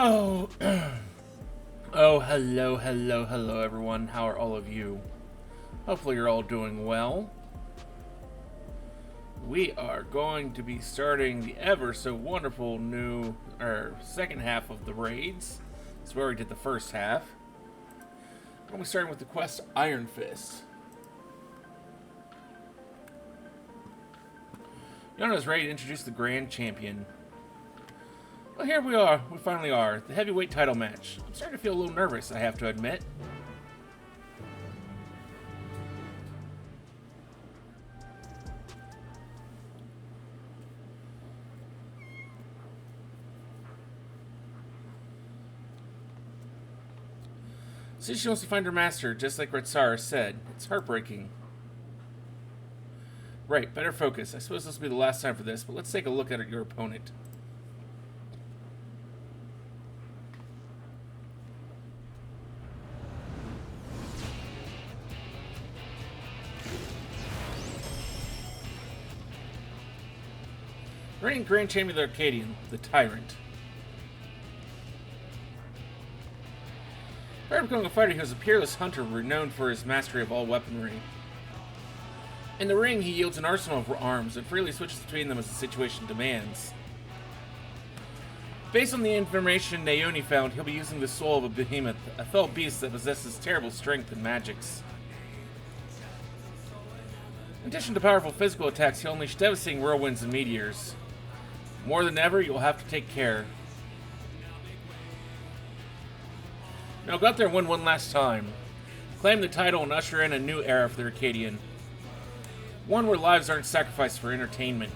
Oh, oh, hello, everyone. How are all of you? Hopefully you're all doing well. We are going to be starting the ever so wonderful new, second half of the raids. That's where we did the first half. We're going to be starting with the quest Iron Fist. Yona's ready to introduce the Grand Champion. Well, here we are. We finally are. The heavyweight title match. I'm starting to feel a little nervous, I have to admit. Since she wants to find her master, just like Retsara said. It's heartbreaking. Right, better focus. I suppose this will be the last time for this, but let's take a look at your opponent. Reigning Grand Champion of the Arcadion, the Tyrant. Prior to becoming a fighter, he was a peerless hunter renowned for his mastery of all weaponry. In the ring, he yields an arsenal of arms and freely switches between them as the situation demands. Based on the information Naoni found, he'll be using the soul of a behemoth, a fell beast that possesses terrible strength and magics. In addition to powerful physical attacks, he'll unleash devastating whirlwinds and meteors. More than ever, you'll have to take care. Now go out there and win one last time. Claim the title and usher in a new era for the Arcadion. One where lives aren't sacrificed for entertainment.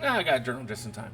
I got a journal just in time.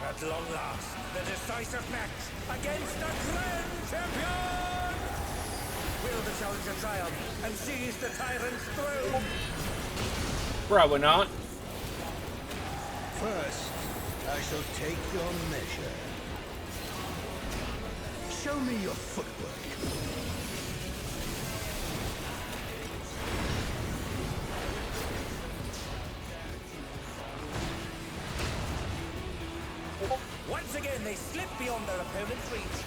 At long last, the decisive match against the Grand Champion! Will the challenger triumph and seize the tyrant's throne? Probably not. First, I shall take your measure. Show me your footwork. Once again, they slip beyond their opponent's reach.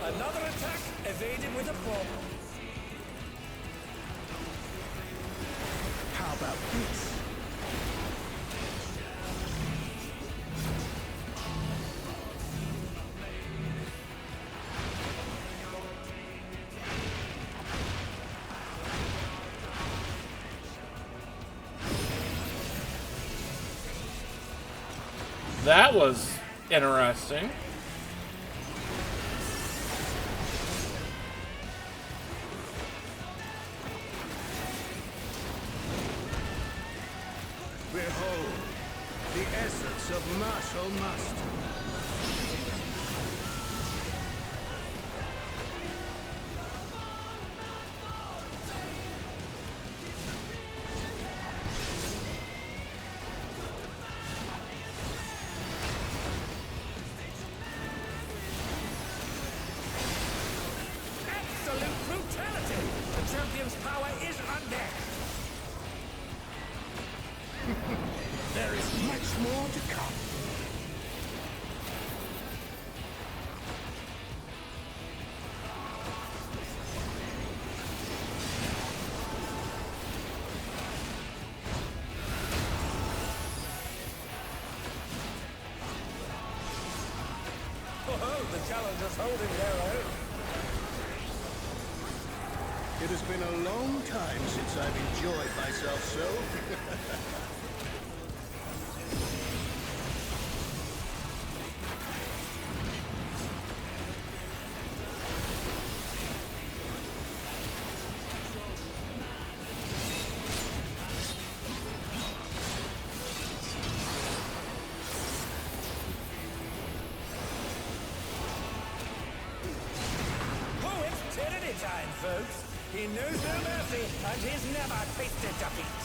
Another attack evaded with a bomb. How about this? That was interesting. Behold, the essence of martial mastery. Absolute brutality! The champion's power is unmatched. There is much more to come. Oh, the challengers holding their own. It has been a long time since I've enjoyed myself so. Time, folks. He knows no mercy, and he's never tasted defeat.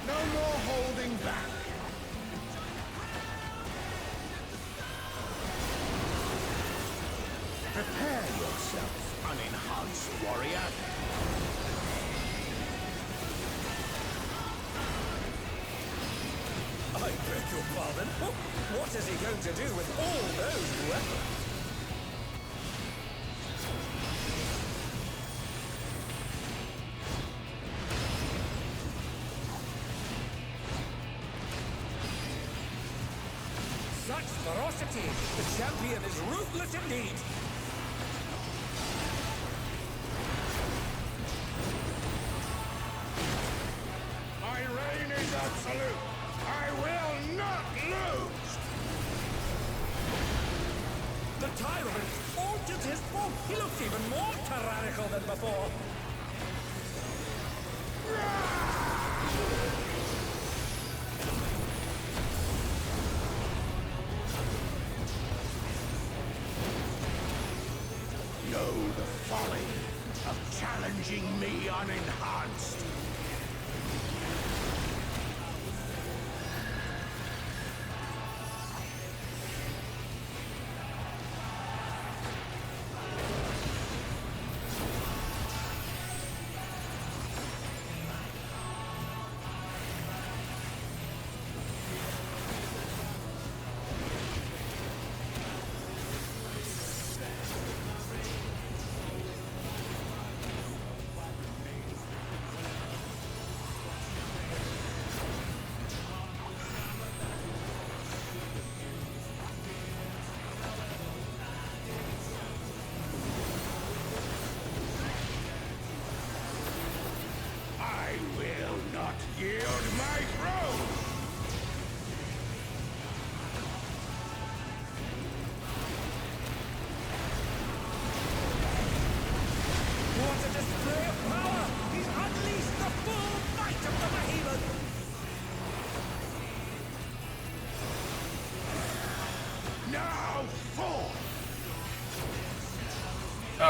No more holding back. Prepare yourself, unenhanced warrior. I beg your pardon? What is he going to do with all those weapons? Such ferocity! The champion is ruthless indeed! My reign is absolute! I will not lose! The tyrant altered his form! He looks even more tyrannical than before! Know the folly of challenging me unenhanced.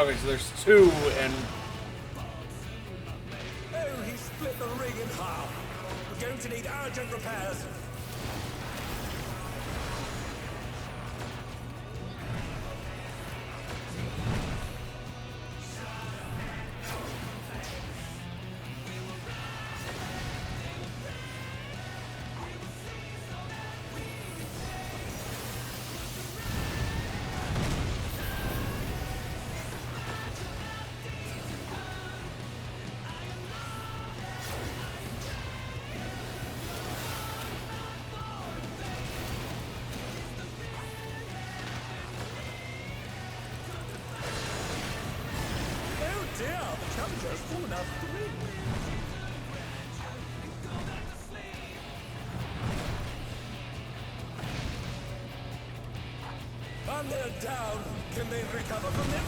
Okay, so there's two, and Oh, he split the ring in half. We're going to need urgent repairs. Dear, the challenger's fallen out of the ring. And they're down. Can they recover from this?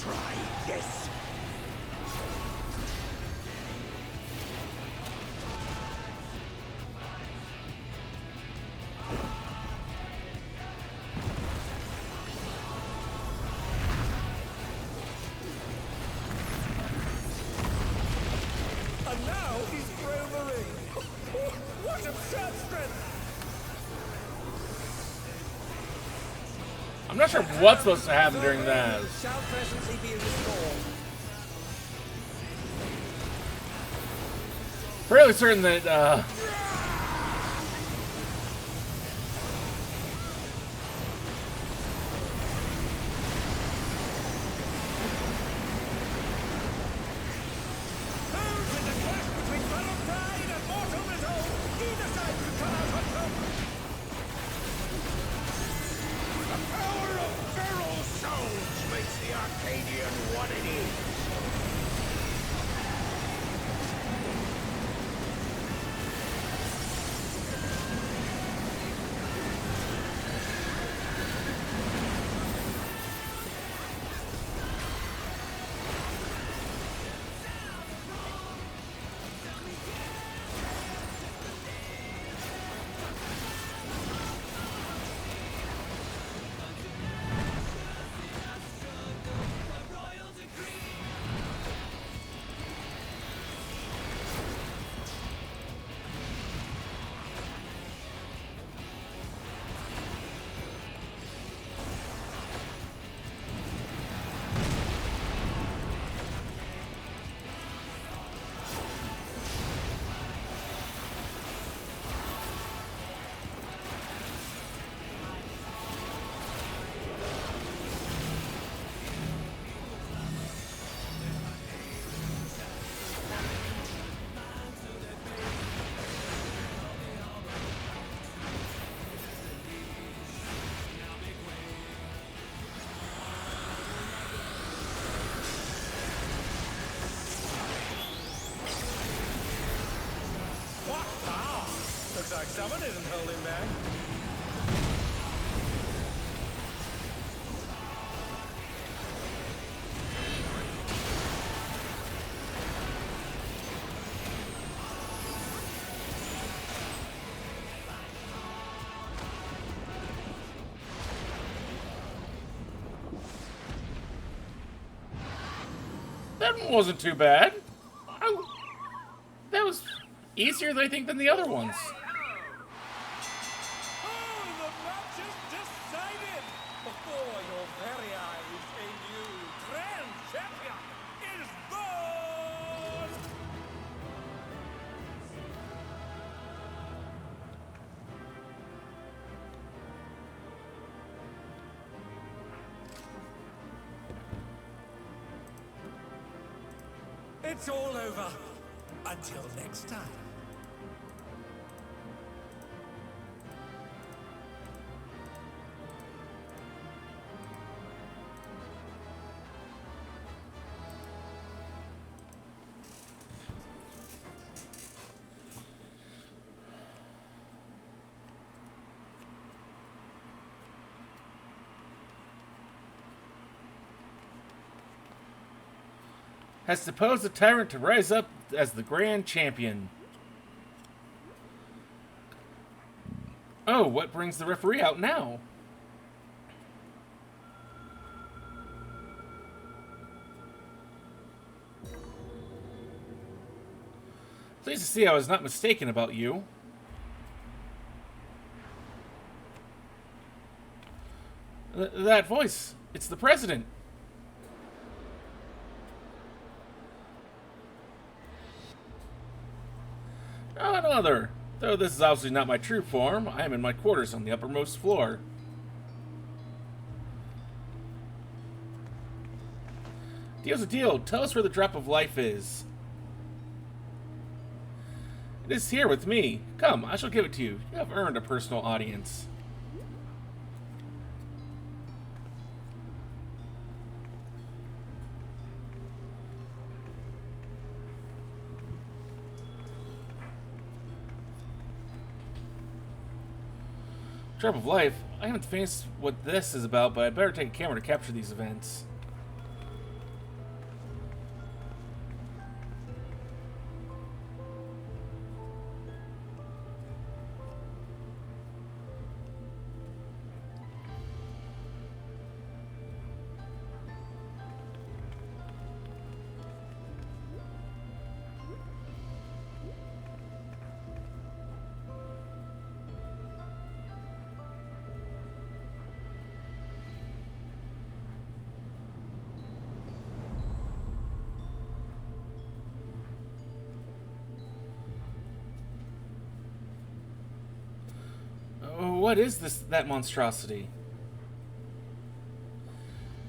Try this. And now he's thrown the ring. What absurd strength! I'm not sure what's supposed to happen during that. Shall presently be restored. Fairly certain that, Who's in the clash between Valentine and Mortal Resolve? Either side could come out on top. The power of feral souls makes the Arcadion what it is. What power! Looks like someone isn't holding back. that wasn't too bad. That was easier, I think, than the other ones. Oh, the match is decided! Before your very eyes, a new Grand Champion is born! It's all over. Until next time. Has supposed the tyrant to rise up as the grand champion. Oh, what brings the referee out now? Pleased to see I was not mistaken about you. That voice, it's the president. Oh, another. Though this is obviously not my true form, I am in my quarters on the uppermost floor. Deal's a deal. Tell us where the drop of life is. It is here with me. Come, I shall give it to you. You have earned a personal audience. Drop of life? I haven't finished what this is about, but I'd better take a camera to capture these events. What is that monstrosity?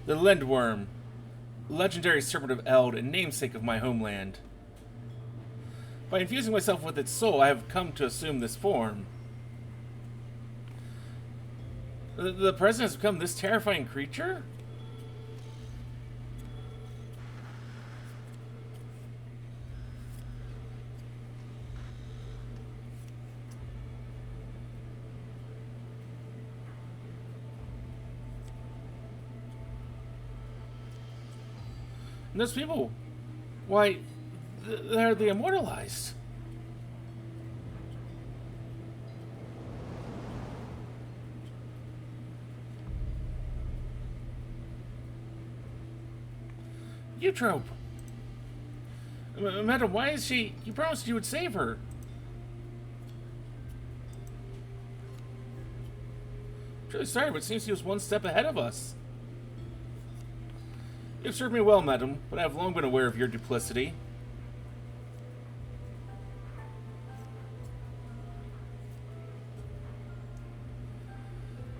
The Lindworm, legendary serpent of Eld and namesake of my homeland. By infusing myself with its soul, I have come to assume this form. The president has become this terrifying creature? And those people, why, they're the immortalized. Eutrope. Madam, why is she... You promised you would save her. I'm really sorry, but it seems he was one step ahead of us. You've served me well, madam, but I have long been aware of your duplicity.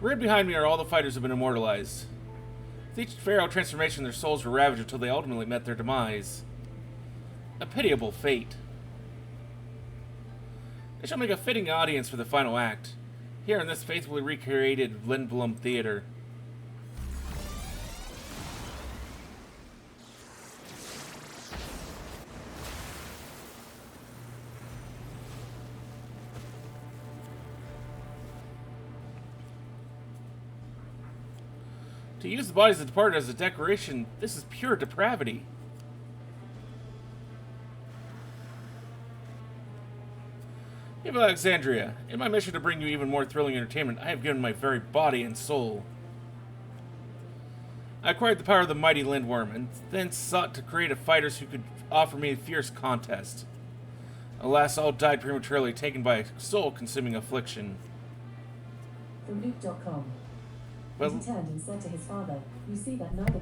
Right behind me are all the fighters who have been immortalized. With each pharaoh transformation, their souls were ravaged until they ultimately met their demise. A pitiable fate. They shall make a fitting audience for the final act, here in this faithfully recreated Lindblom Theater. To use the bodies of the departed as a decoration, this is pure depravity. Eve Alexandria, in my mission to bring you even more thrilling entertainment, I have given my very body and soul. I acquired the power of the mighty Lindworm, and then sought to create fighters who could offer me a fierce contest. Alas, all died prematurely, taken by a soul-consuming affliction. From Luke.com. Well, He turned and said to his father, "You see that neither..."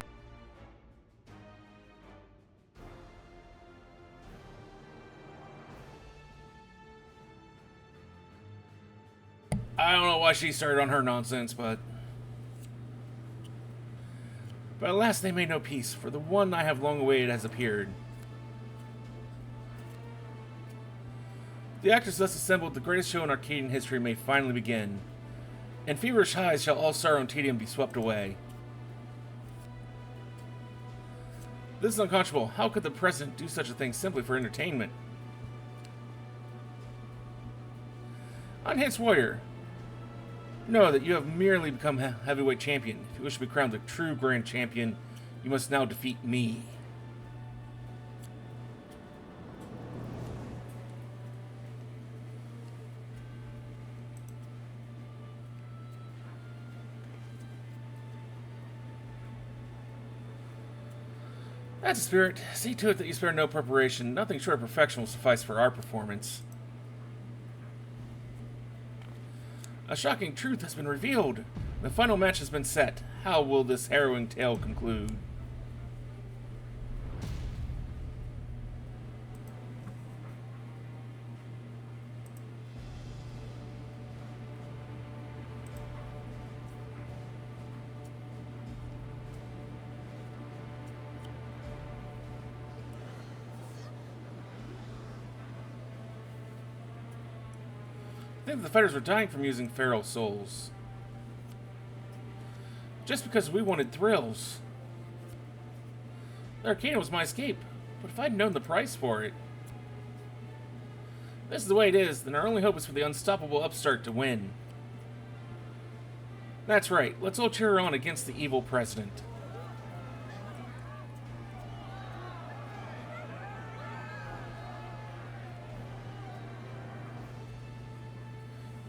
I don't know why she started on her nonsense, but alas, they made no peace, for the one I have long awaited has appeared. The actors thus assembled, the greatest show in Arcadian history may finally begin. In feverish highs shall all sorrow and tedium be swept away. This is unconscionable. How could the president do such a thing simply for entertainment? Unhinged warrior, know that you have merely become heavyweight champion. If you wish to be crowned the true grand champion, you must now defeat me. That's a spirit. See to it that you spare no preparation. Nothing short of perfection will suffice for our performance. A shocking truth has been revealed. The final match has been set. How will this harrowing tale conclude? I think the fighters were dying from using feral souls. Just because we wanted thrills. The Arcadion was my escape, but if I'd known the price for it... This is the way it is, then our only hope is for the unstoppable upstart to win. That's right, let's all cheer on against the evil president.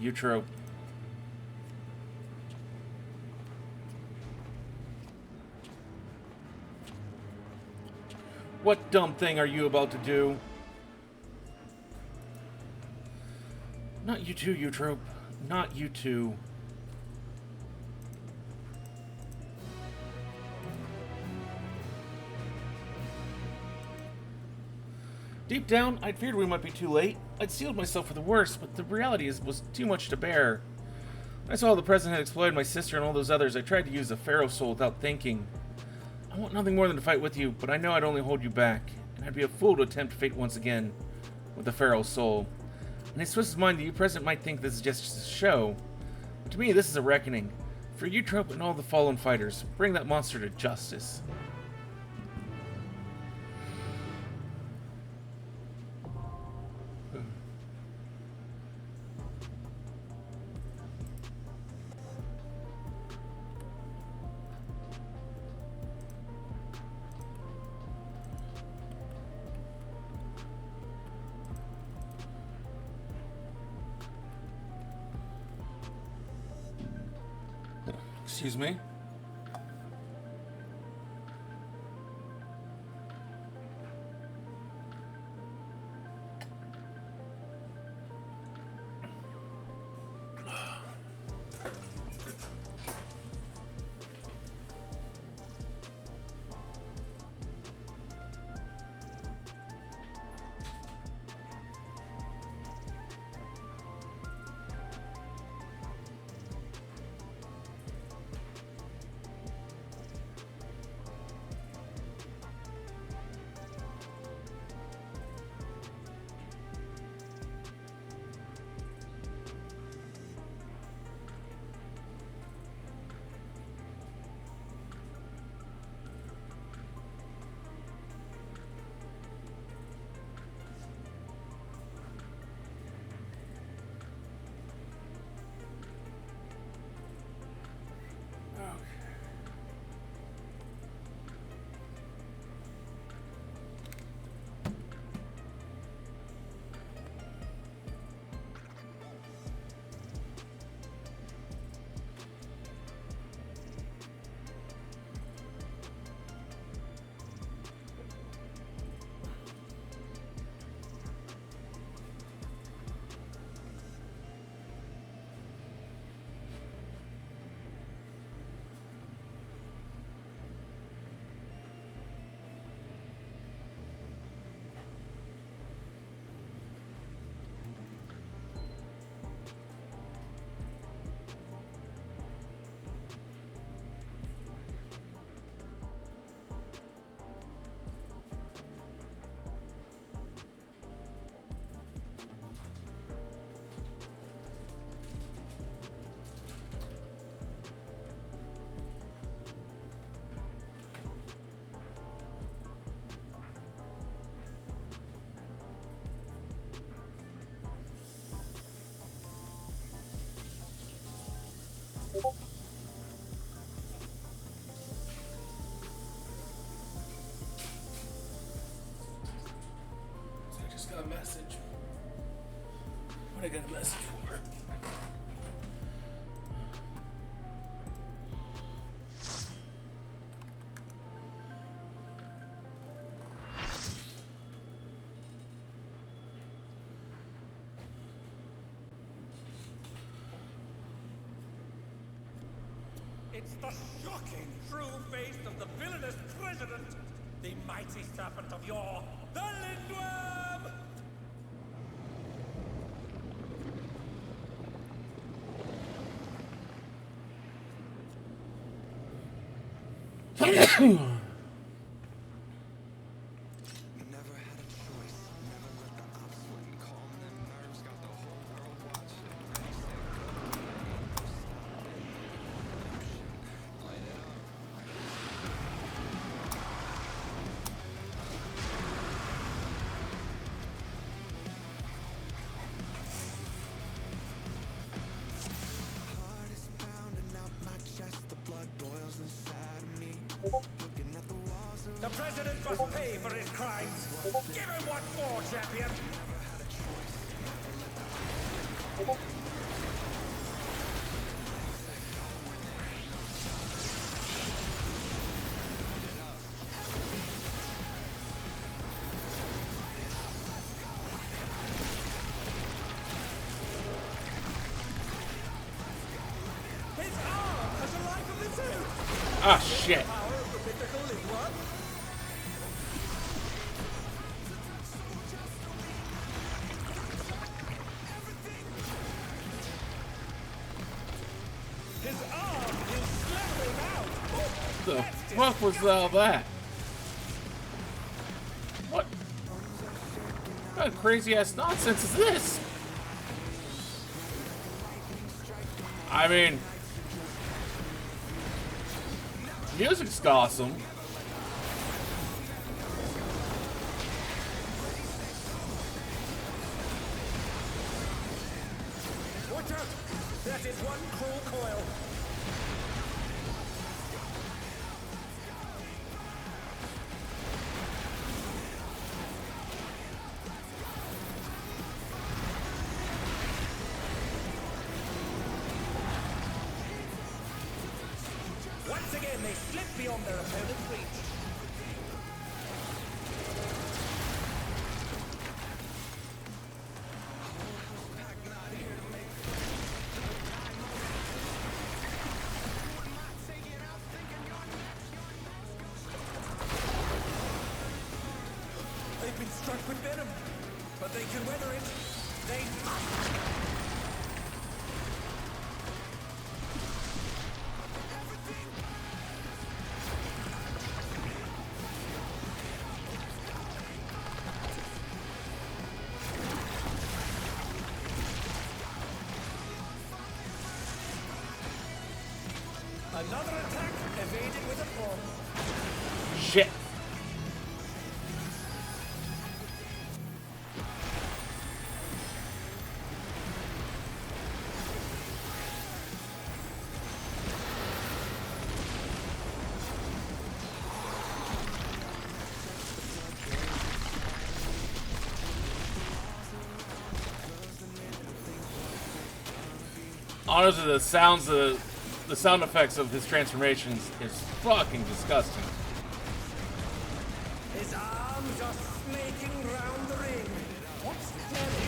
Utrope. What dumb thing are you about to do? Not you too, Utrope. Not you too. Deep down, I'd feared we might be too late. I'd sealed myself for the worst, but the reality was too much to bear. When I saw the president had exploited my sister and all those others, I tried to use a pharaoh soul without thinking. I want nothing more than to fight with you, but I know I'd only hold you back, and I'd be a fool to attempt fate once again with the pharaoh soul. In his twisted mind, the president might think this is just a show. But to me, this is a reckoning. For you, Trope, and all the fallen fighters, bring that monster to justice. Excuse me? A message. What I got a message for? It's the shocking true face of the villainous president, the mighty serpent of yore, the Lindworm! Never had a choice. Never let the ops win. Calm them nerves. Got the whole world watching. Ready, set, go. Light it up. Heart is pounding out my chest. The blood boils inside of me. Looking at the walls of The president must pay for his crimes. Give him what for, champion! His arm has a life of its own! Ah, shit. Power of the mythical Lindworm? His arm is slithering out! Oh, The that's fuck was all that? What kind of crazy ass nonsense is this? I mean, music's awesome. Watch out! That is one cruel coil. Once again, they slip beyond their opponent's reach. They've been struck with venom, but they can weather it. They must. Another attack evaded with a bomb. Shit. Honestly, the sound effects of his transformations is fucking disgusting. His arms are snaking round the ring. What's Danny?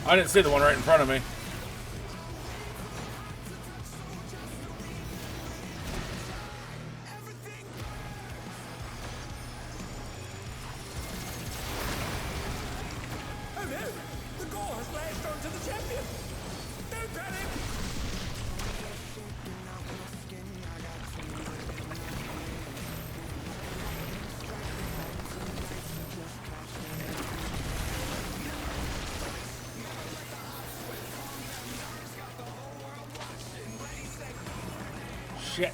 I didn't see the one right in front of me. Oh no! The gore has lashed onto the champion! Don't panic! Shit.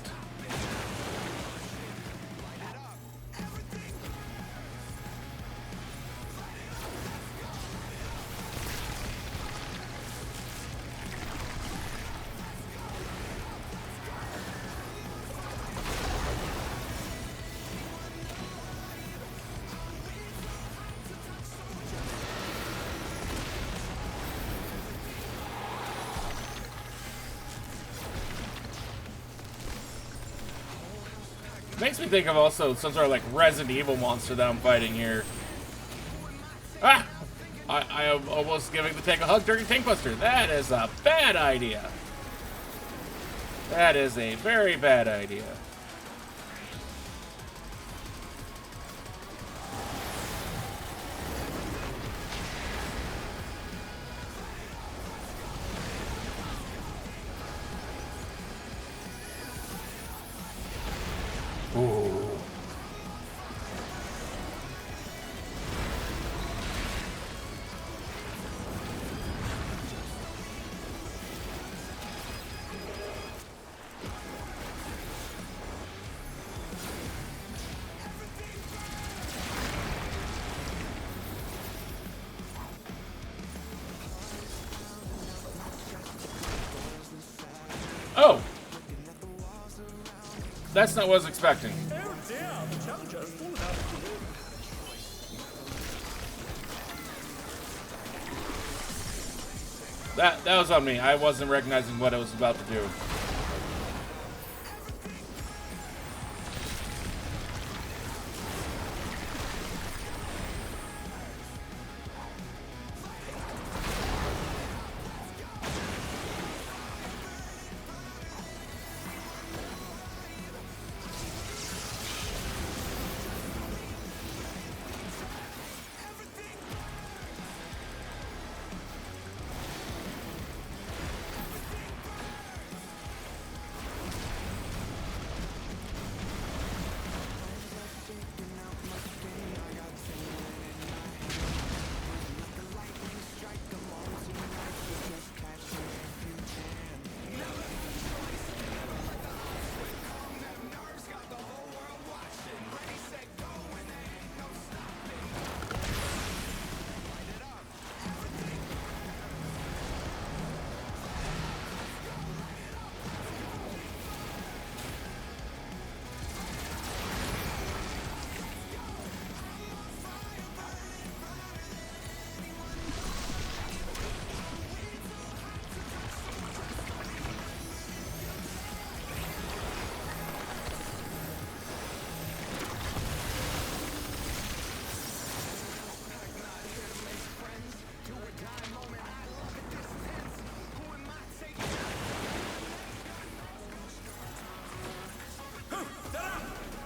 Makes me think of also some sort of like Resident Evil monster that I'm fighting here. Ah! I am almost giving the tank a hug during Tank Buster. That is a bad idea. That is a very bad idea. Ooh. Oh! That's not what I was expecting. Oh dear, the challenger's fallen out of the room. That was on me. I wasn't recognizing what I was about to do.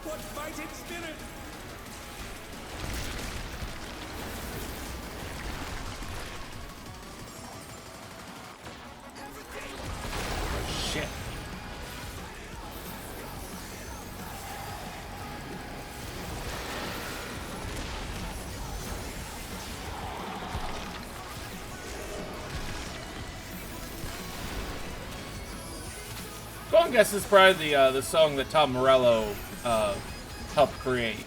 What fighting spirit! Shit. So I guess it's probably the song that Tom Morello helped create.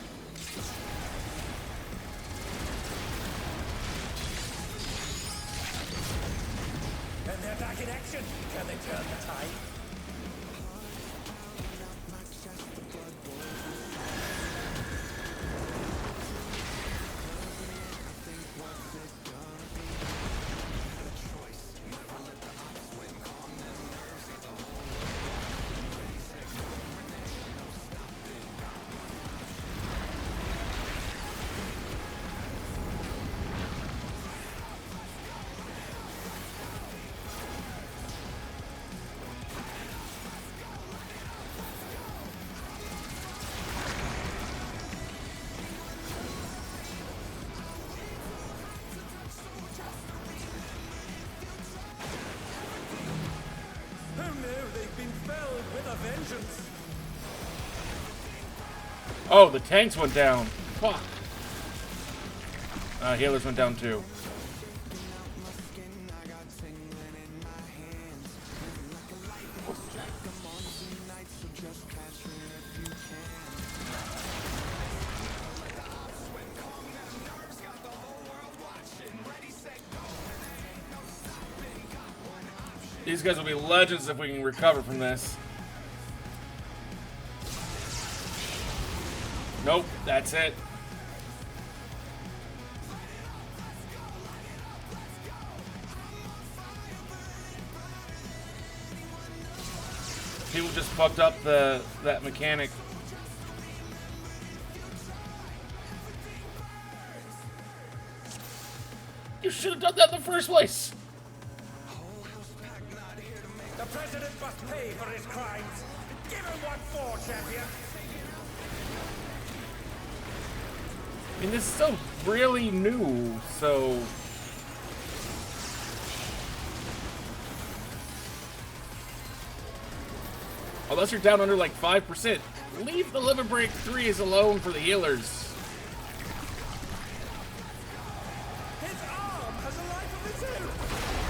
And they're back in action. Can they turn the tide? Oh, the tanks went down. Fuck. Healers went down too. These guys will be legends if we can recover from this. Nope, that's it. People just fucked up that mechanic. You should have done that in the first place. The president must pay for his crimes. Give him what for, champion. I mean, this is still really new, so... Unless you're down under like 5%, leave the limit break 3s alone for the healers. His arm has a life of its own.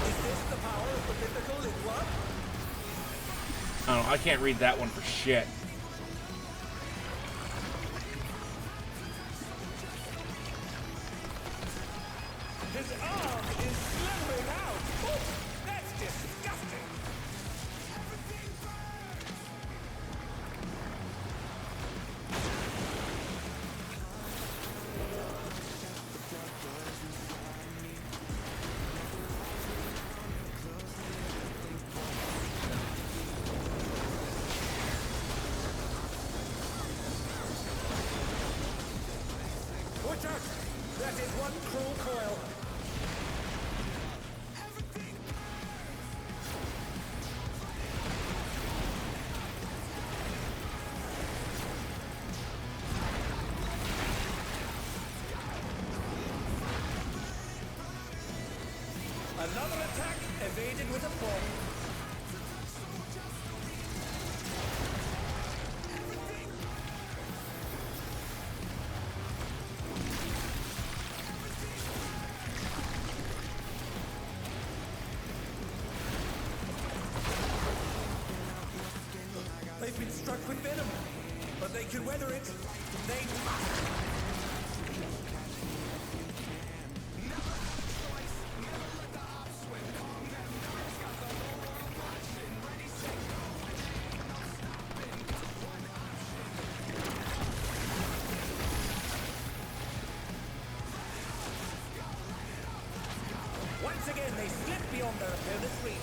Is this the power of the mythical in one? I don't know, I can't read that one for shit. His arm is slithering out. Oh, that's disgusting. Watch out! That is one cruel coil. Another attack evaded with a bomb. They've been struck with venom, but they can weather it. They must. Once again, they slip beyond their opponent's reach.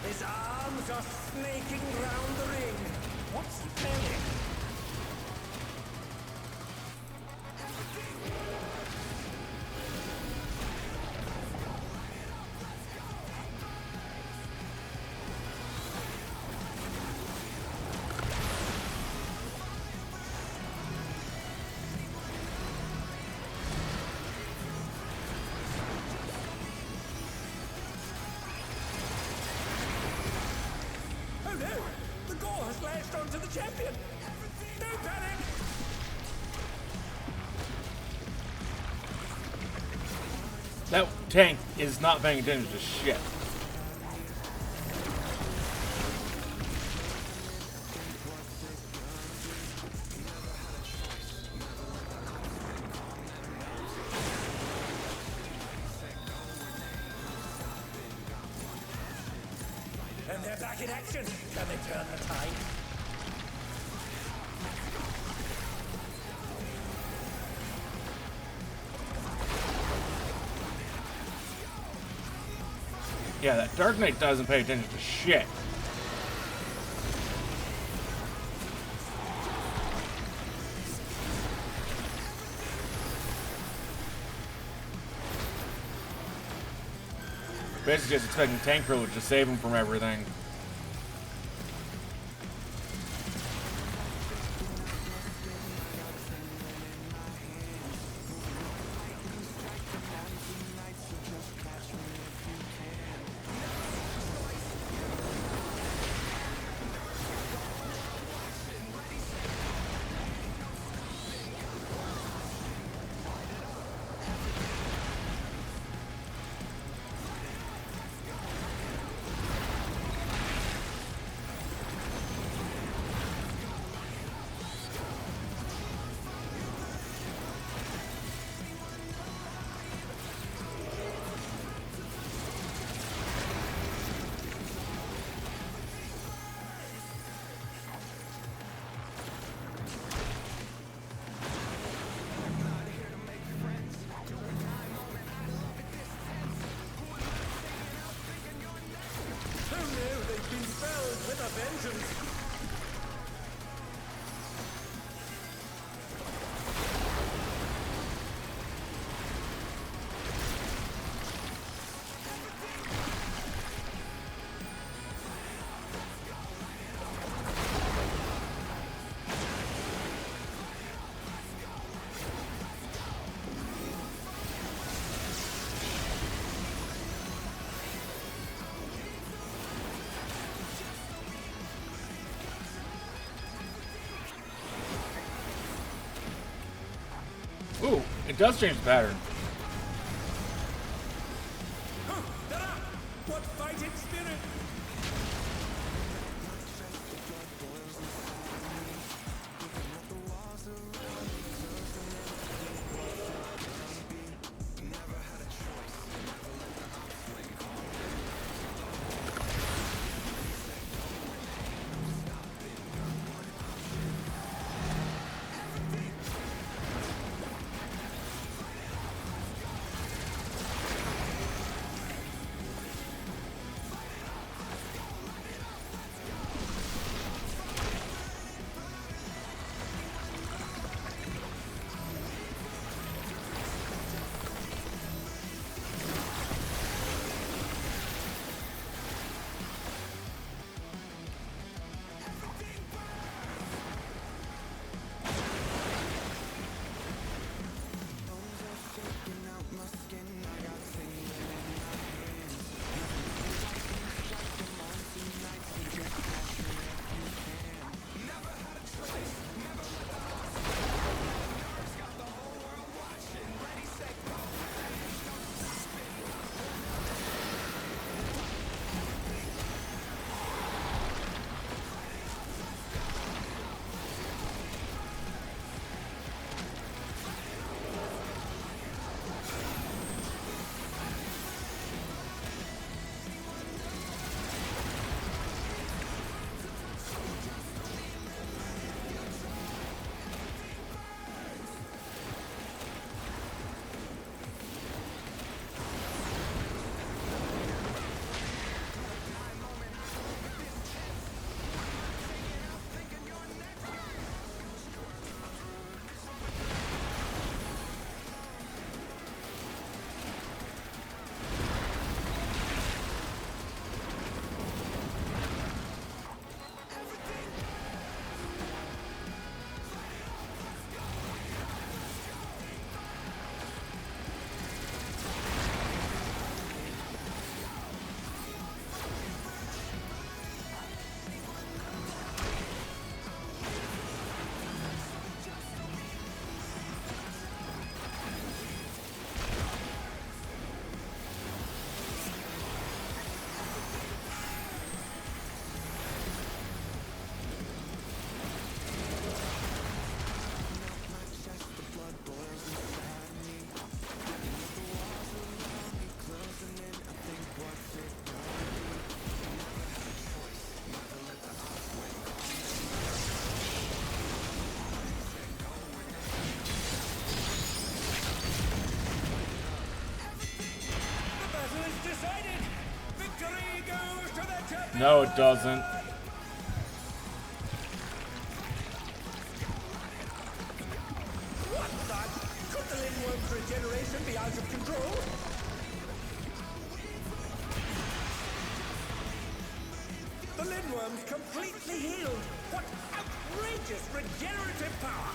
His arms are snaking round the ring. What's he planning? Oh no! The gore has lashed onto the champion! Don't panic! That tank is not paying attention to shit. And they're back in action! Can they turn the tide? Yeah, that Dark Knight doesn't pay attention to shit. Basically just expecting tank privilege to save him from everything. a vengeance. Ooh, it does change the pattern. What fighting spirit! No, it doesn't. What the? Could the Lindworm's regeneration be out of control? The Lindworm's completely healed. What outrageous regenerative power!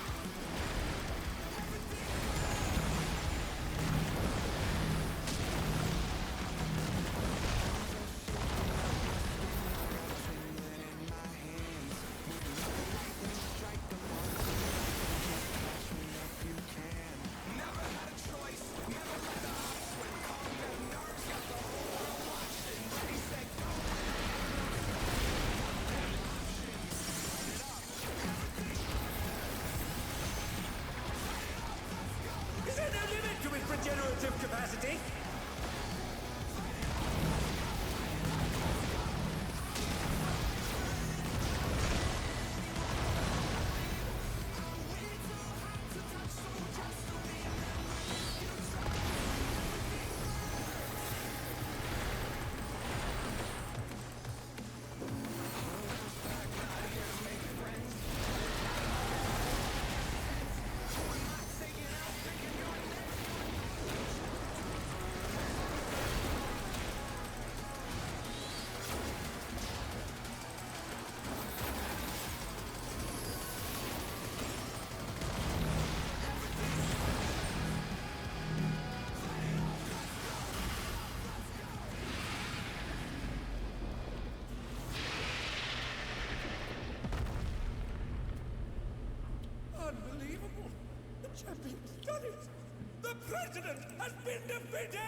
president has been defeated!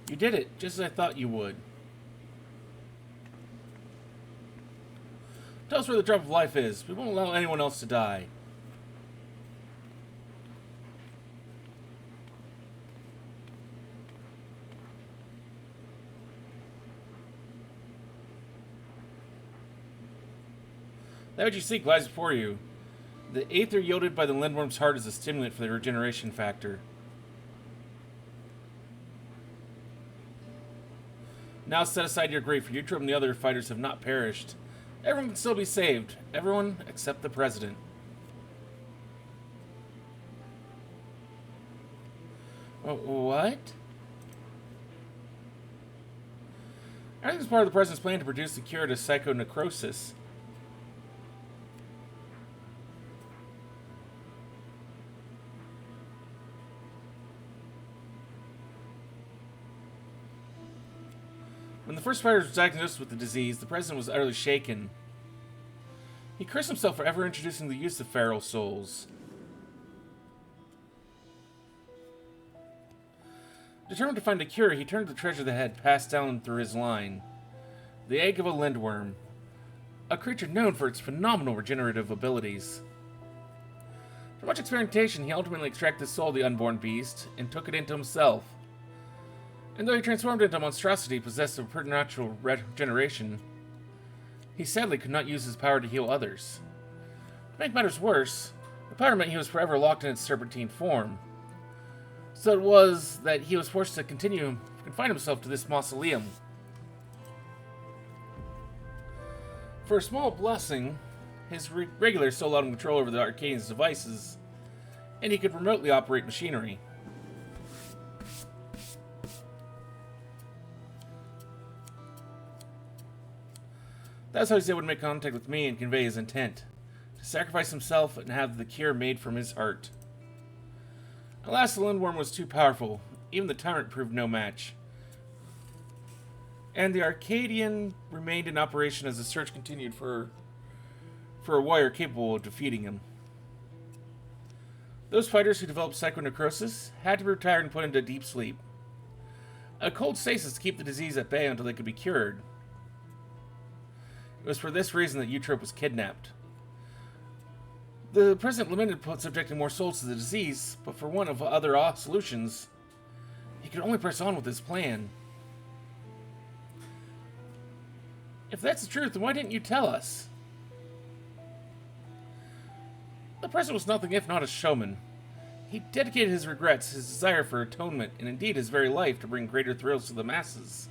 You did it, just as I thought you would. Tell us where the drop of life is. We won't allow anyone else to die. That which you seek lies before you. The aether yielded by the lindworm's heart is a stimulant for the regeneration factor. Now set aside your grief, for Utrum and the other fighters have not perished. Everyone can still be saved. Everyone except the president. What? Everything's part of the president's plan to produce the cure to psychonecrosis. When the first fighter was diagnosed with the disease, the president was utterly shaken. He cursed himself for ever introducing the use of feral souls. Determined to find a cure, he turned to the treasure that had passed down through his line. The egg of a lindworm. A creature known for its phenomenal regenerative abilities. After much experimentation, he ultimately extracted the soul of the unborn beast and took it into himself. And though he transformed into a monstrosity possessed of preternatural regeneration, he sadly could not use his power to heal others. To make matters worse, the power meant he was forever locked in its serpentine form. So it was that he was forced to confine himself to this mausoleum. For a small blessing, his regular soul allowed him control over the Arcadian's devices, and he could remotely operate machinery. That's how he was able to make contact with me and convey his intent. To sacrifice himself and have the cure made from his heart. Alas, the lindworm was too powerful. Even the tyrant proved no match. And the Arcadian remained in operation as the search continued for a warrior capable of defeating him. Those fighters who developed psychonecrosis had to be retired and put into deep sleep. A cold stasis to keep the disease at bay until they could be cured. It was for this reason that Eutrope was kidnapped. The president lamented subjecting more souls to the disease, but for one of other solutions, he could only press on with his plan. If that's the truth, then why didn't you tell us? The president was nothing if not a showman. He dedicated his regrets, his desire for atonement, and indeed his very life to bring greater thrills to the masses.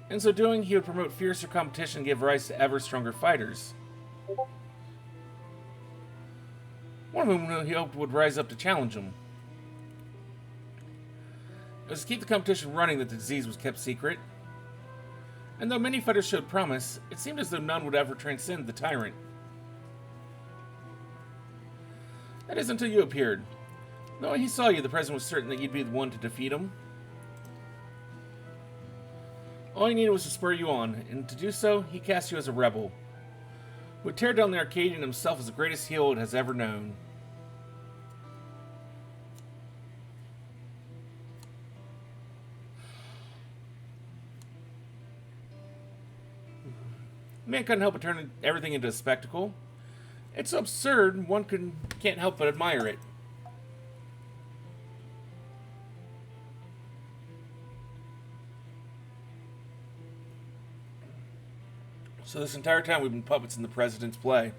In so doing, he would promote fiercer competition and give rise to ever stronger fighters. One of whom he hoped would rise up to challenge him. It was to keep the competition running that the disease was kept secret. And though many fighters showed promise, it seemed as though none would ever transcend the tyrant. That is until you appeared. Though when he saw you, the president was certain that you'd be the one to defeat him. All he needed was to spur you on, and to do so, he cast you as a rebel, who would tear down the Arcadian himself as the greatest hero it has ever known. Man couldn't help but turn everything into a spectacle. It's so absurd, one can't help but admire it. So this entire time we've been puppets in the president's play.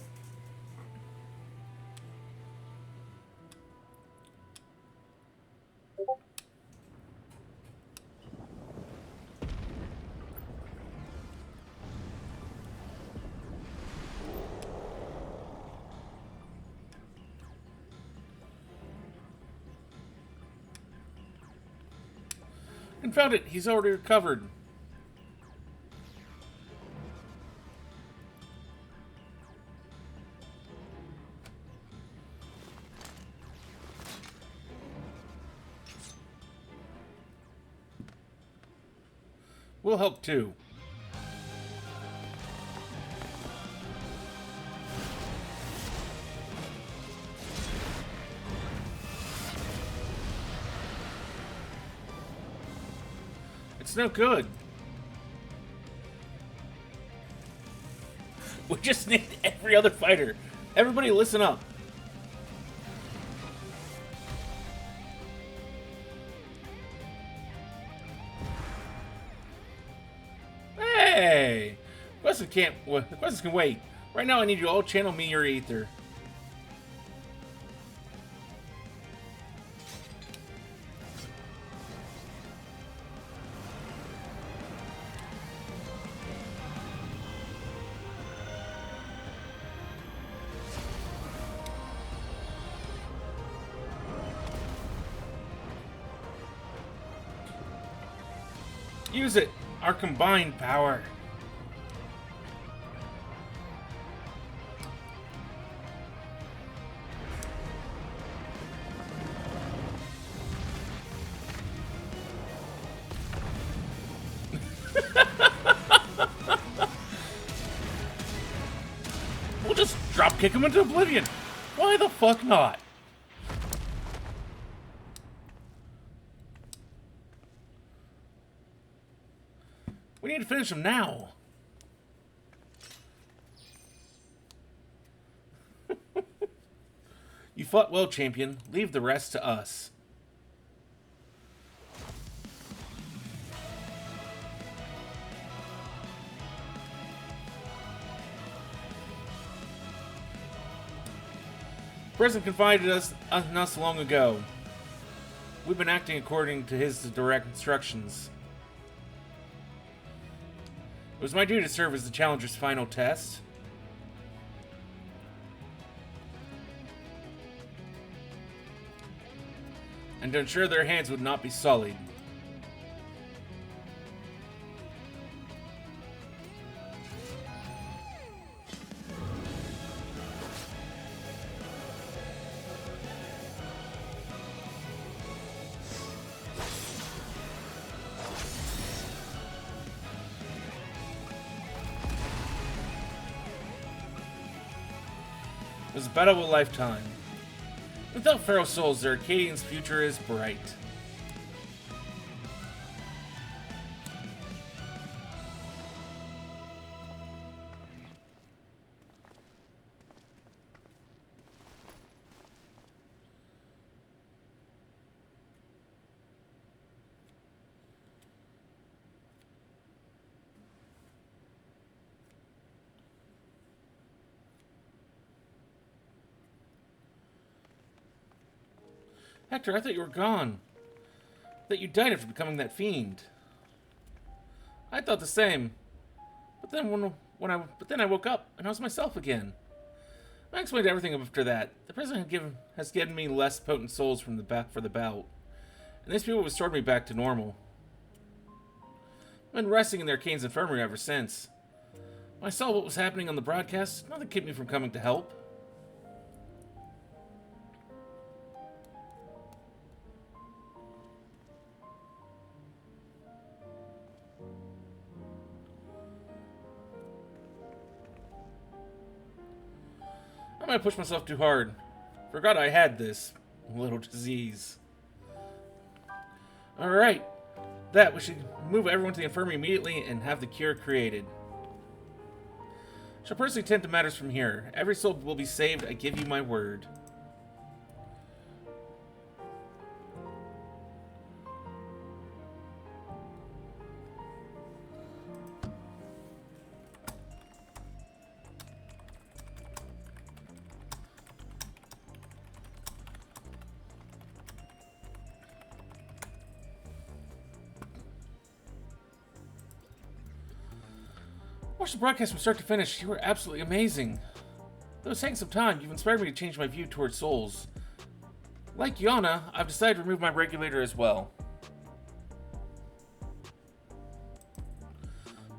Confound it, he's already recovered. We'll help too. It's no good. We just need every other fighter. Everybody listen up. Hey! The questions can wait. Right now I need you all to channel me your ether. Use it! Our combined power. We'll just drop kick him into oblivion. Why the fuck not? We need to finish him now. You fought well, champion. Leave the rest to us. The President confided in us long ago. We've been acting according to his direct instructions. It was my duty to serve as the Challenger's final test. And to ensure their hands would not be sullied. It was a battle of a lifetime. Without feral souls, the Arcadian's future is bright. Hector, I thought you were gone. That you died after becoming that fiend. I thought the same. But then I woke up and I was myself again. I explained everything after that. The President has given me less potent souls for the bout. And these people have restored me back to normal. I've been resting in the Arcane's infirmary ever since. When I saw what was happening on the broadcast, nothing kept me from coming to help. I might push myself too hard. Forgot I had this little disease. Alright. We should move everyone to the infirmary immediately and have the cure created. Shall personally tend to matters from here. Every soul will be saved, I give you my word. Watch the broadcast from start to finish. You were absolutely amazing. Though it's taking some time, you've inspired me to change my view towards souls. Like Yana, I've decided to remove my regulator as well.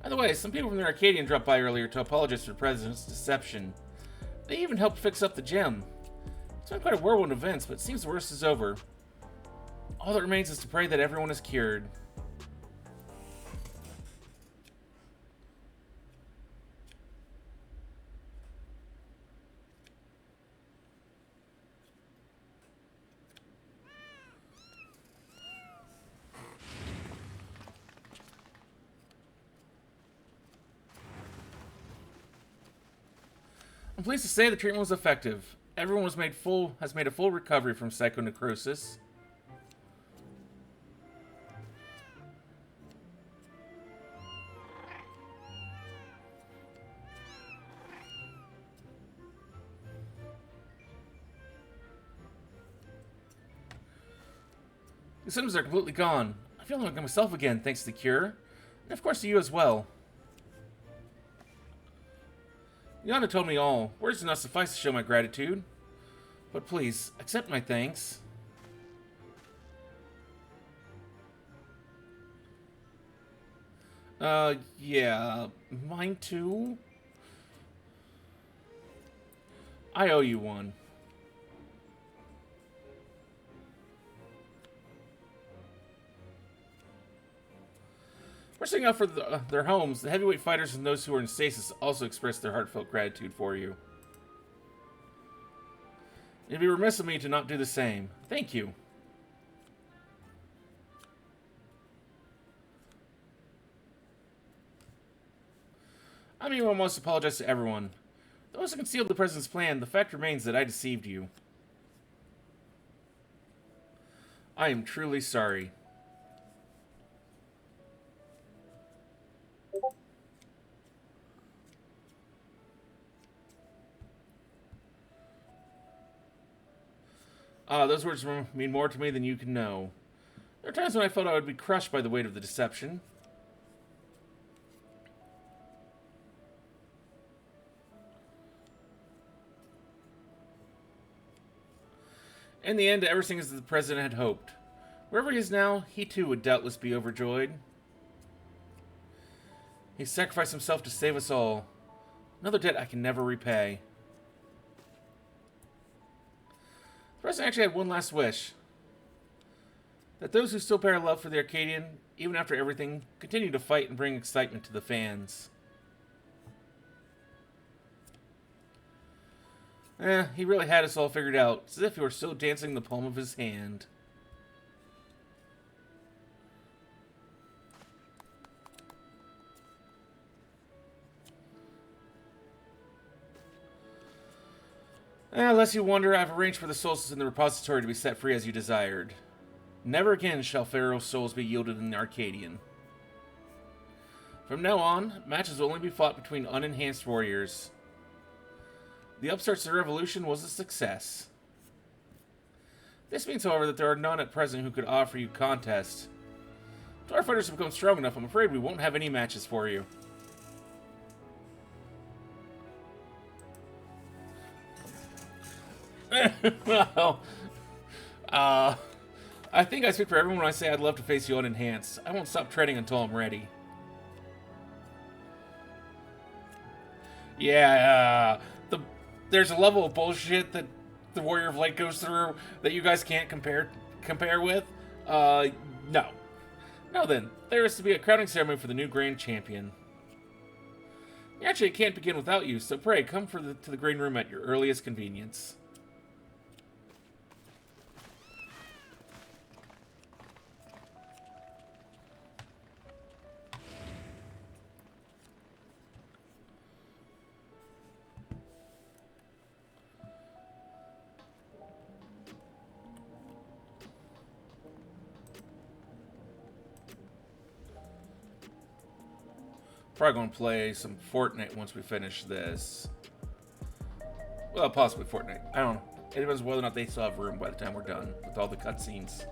By the way, some people from the Arcadion dropped by earlier to apologize for the President's deception. They even helped fix up the gem. It's been quite a whirlwind of events, but it seems the worst is over. All that remains is to pray that everyone is cured. I'm pleased to say the treatment was effective. Everyone has made a full recovery from psychonecrosis. The symptoms are completely gone. I feel like myself again, thanks to the cure. And of course to you as well. Yana told me all. Words do not suffice to show my gratitude. But please, accept my thanks. Yeah. Mine too? I owe you one. We're setting up for their homes. The heavyweight fighters and those who are in stasis also express their heartfelt gratitude for you. It'd be remiss of me to not do the same. Thank you. I mean, I must apologize to everyone. Though as I concealed the President's plan, the fact remains that I deceived you. I am truly sorry. Those words mean more to me than you can know. There are times when I felt I would be crushed by the weight of the deception. In the end, everything is as the President had hoped. Wherever he is now, he too would doubtless be overjoyed. He sacrificed himself to save us all. Another debt I can never repay. The President actually had one last wish. That those who still bear love for the Arcadion, even after everything, continue to fight and bring excitement to the fans. He really had us all figured out. It's as if he were still dancing the palm of his hand. Unless you wonder, I've arranged for the souls in the repository to be set free as you desired. Never again shall Pharaoh's souls be yielded in the Arcadion. From now on, matches will only be fought between unenhanced warriors. The upstarts of the revolution was a success. This means, however, that there are none at present who could offer you contests. Until our fighters have become strong enough, I'm afraid we won't have any matches for you. Well, I think I speak for everyone when I say I'd love to face you unenhanced. I won't stop training until I'm ready. Yeah, there's a level of bullshit that the Warrior of Light goes through that you guys can't compare with. No. Now then, there is to be a crowning ceremony for the new Grand Champion. Actually, it can't begin without you, so pray, come to the green room at your earliest convenience. Probably going to play some Fortnite once we finish this. Well, possibly Fortnite. I don't know. It depends whether or not they still have room by the time we're done with all the cutscenes.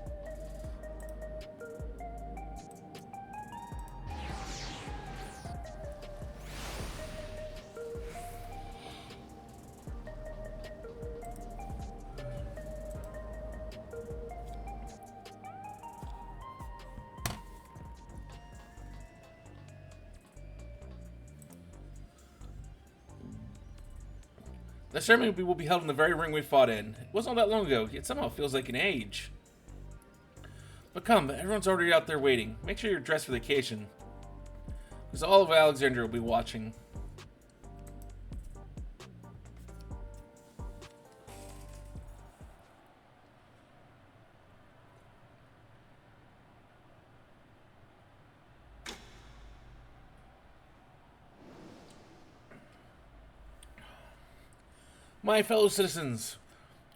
The ceremony will be held in the very ring we fought in. It wasn't all that long ago, yet somehow it feels like an age. But come, everyone's already out there waiting. Make sure you're dressed for the occasion. Because all of Alexandria will be watching. My fellow citizens,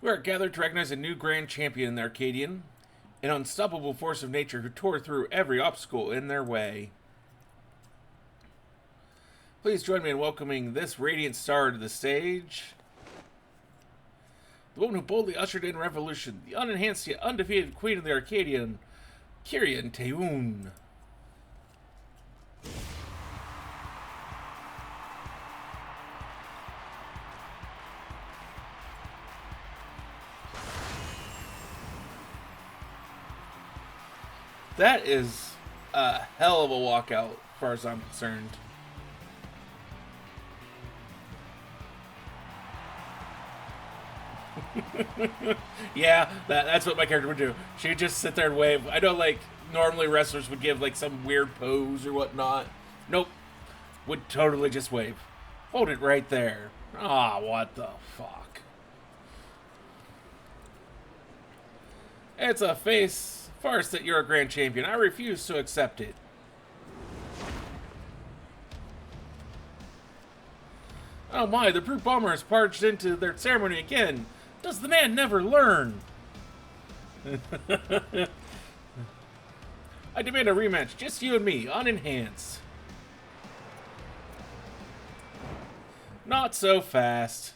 we are gathered to recognize a new grand champion in the Arcadion, an unstoppable force of nature who tore through every obstacle in their way. Please join me in welcoming this radiant star to the stage. The woman who boldly ushered in revolution, the unenhanced yet undefeated queen of the Arcadion, Kyrian Teun. That is a hell of a walkout, as far as I'm concerned. Yeah, that's what my character would do. She'd just sit there and wave. I know, like, normally wrestlers would give, like, some weird pose or whatnot. Nope. Would totally just wave. Hold it right there. Ah, what the fuck. It's a farce that you're a grand champion. I refuse to accept it. Oh my, the brute bomber has barged into their ceremony again. Does the man never learn? I demand a rematch, just you and me, unenhanced. Not so fast.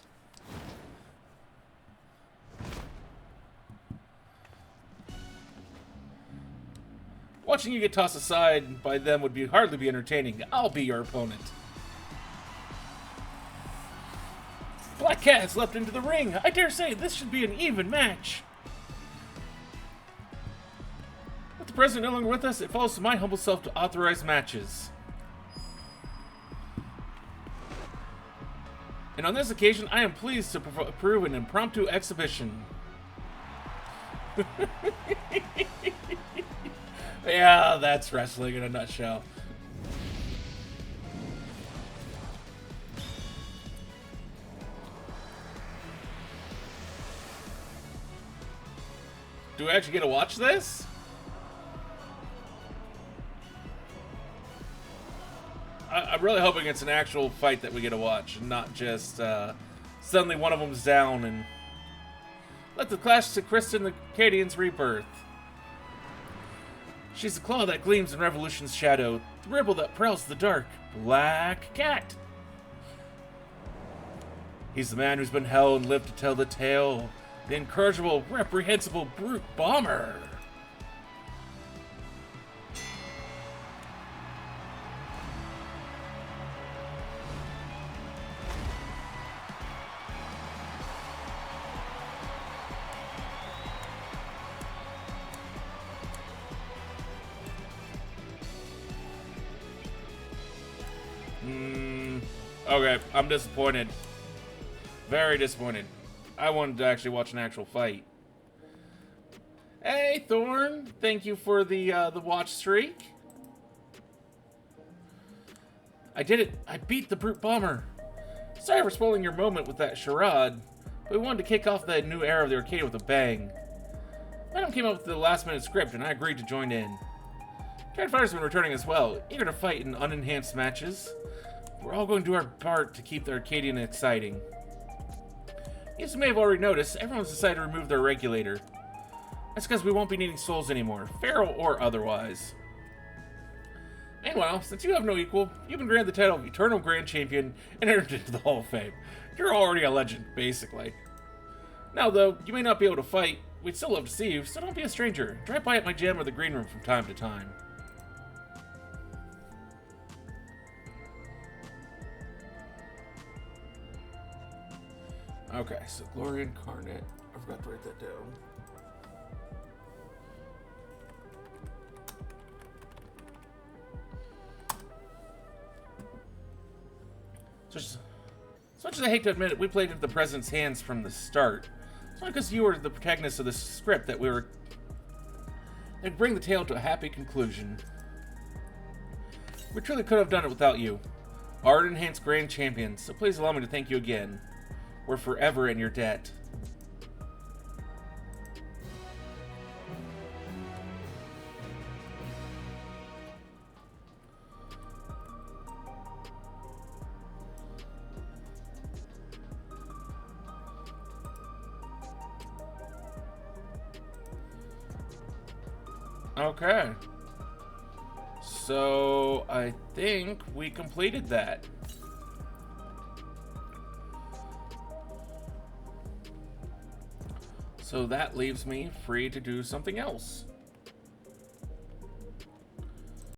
Watching you get tossed aside by them would hardly be entertaining. I'll be your opponent. Black Cat has leapt into the ring. I dare say this should be an even match. With the president no longer with us, it falls to my humble self to authorize matches. And on this occasion, I am pleased to approve an impromptu exhibition. Yeah, that's wrestling in a nutshell. Do we actually get to watch this? I'm really hoping it's an actual fight that we get to watch, and not just suddenly one of them's down and let the clash to Kristen the Arcadian's rebirth. She's the claw that gleams in Revolution's shadow, the ripple that prowls the dark, Black Cat. He's the man who's been held and lived to tell the tale, the incorrigible, reprehensible brute bomber. Okay, I'm disappointed. Very disappointed. I wanted to actually watch an actual fight. Hey, Thorn. Thank you for the watch streak. I did it. I beat the brute bomber. Sorry for spoiling your moment with that charade, but we wanted to kick off the new era of the arcade with a bang. Madam came up with the last-minute script, and I agreed to join in. Card Fighter's been returning as well, eager to fight in unenhanced matches. We're all going to do our part to keep the Arcadian exciting. As you may have already noticed, everyone's decided to remove their regulator. That's because we won't be needing souls anymore, feral or otherwise. Meanwhile, since you have no equal, you've been granted the title of Eternal Grand Champion and entered into the Hall of Fame. You're already a legend, basically. Now, though, you may not be able to fight. We'd still love to see you, so don't be a stranger. Drive by at my gym or the green room from time to time. Okay, so Glory Incarnate. I forgot to write that down. As much as I hate to admit it, we played into the President's hands from the start. It's not because you were the protagonist of this script that they'd bring the tale to a happy conclusion. We truly could have done it without you. Ardenhain's grand champion, so please allow me to thank you again. We're forever in your debt. Okay. So, I think we completed that. So that leaves me free to do something else.